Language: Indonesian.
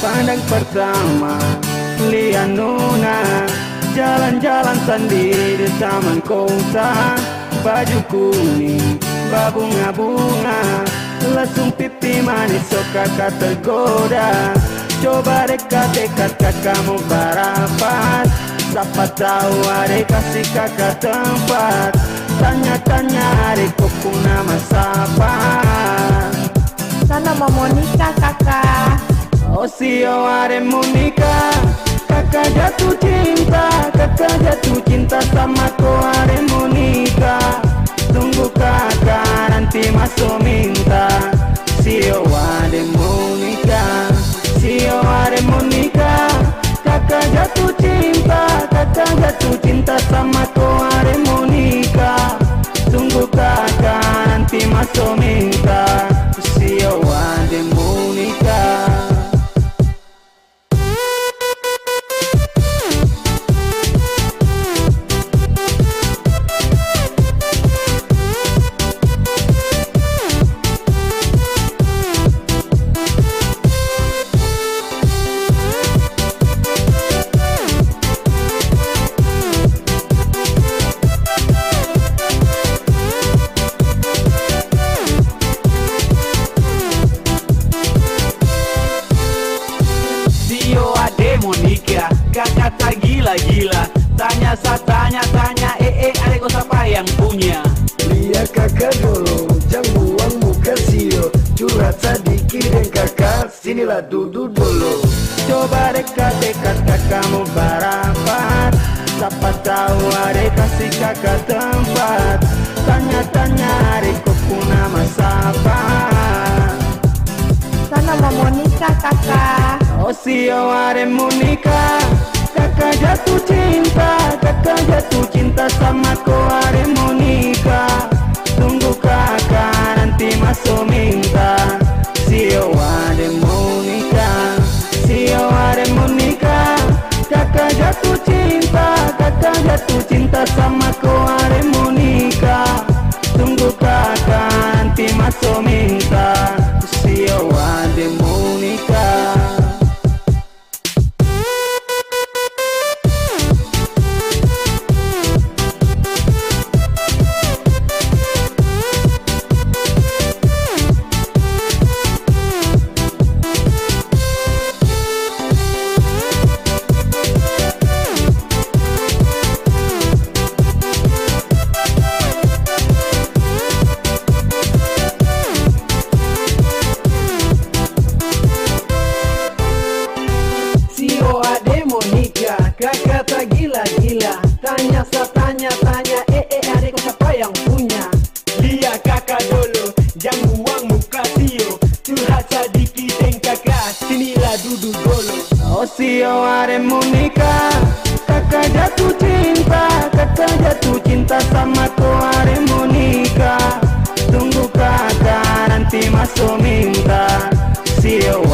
pandang pertama lihat Nona jalan-jalan sendiri di taman kota, baju kuning berbunga-bunga, lesung pipi manis so kakak tergoda. Coba dekat-dekat kakak mau barapat, siapa tahu adek kasih kakak tempat. Tanya-tanya adek kok nama siapa. Sana mau nikah kakak. Oh sio adek mau nikah, kakak jatuh cinta, kakak jatuh cinta sama kau adek mau nikah. Tunggu kakak nanti masuk minta. Sio adek mau nikah, sio adek mau nikah, kakak jatuh cinta, kakak jatuh cinta sama kau adek mau nikah. Tunggu kakak nanti masuk minta. Sio adek mau nikah. Kakak tak gila-gila, tanya adek kau siapa yang punya? Lihat kakak dulu, jangan buang muka sio, curhat sedikit dan kakak, sinilah duduk dulu. Coba dekat-dekat kakak mau barapat, siapa tahu adek kasih kakak tempat. Tanya-tanya adek kok nama siapa. Sana mau nikah kakak. Oh sio adek mau nikah, kakak jatuh cinta, kakak jatuh cinta sama kau adek mau nikah. Tunggu kakak nanti masuk minta. Sio adek mau nikah, sio adek mau nikah, kakak jatuh cinta, kakak jatuh cinta sama kau adek mau nikah. Tunggu kakak nanti masuk minta. Sio adek mau nikah. Kakak tak gila-gila, tanya adek kau siapa yang punya? Lihat kakak dulu, jangan buang muka sio, curhat sedikit dan kakak, sinilah duduk dulu. Oh sio adek mau nikah, kakak jatuh cinta, kakak jatuh cinta sama kau adek mau nikah. Tunggu kakak nanti masuk minta. Sio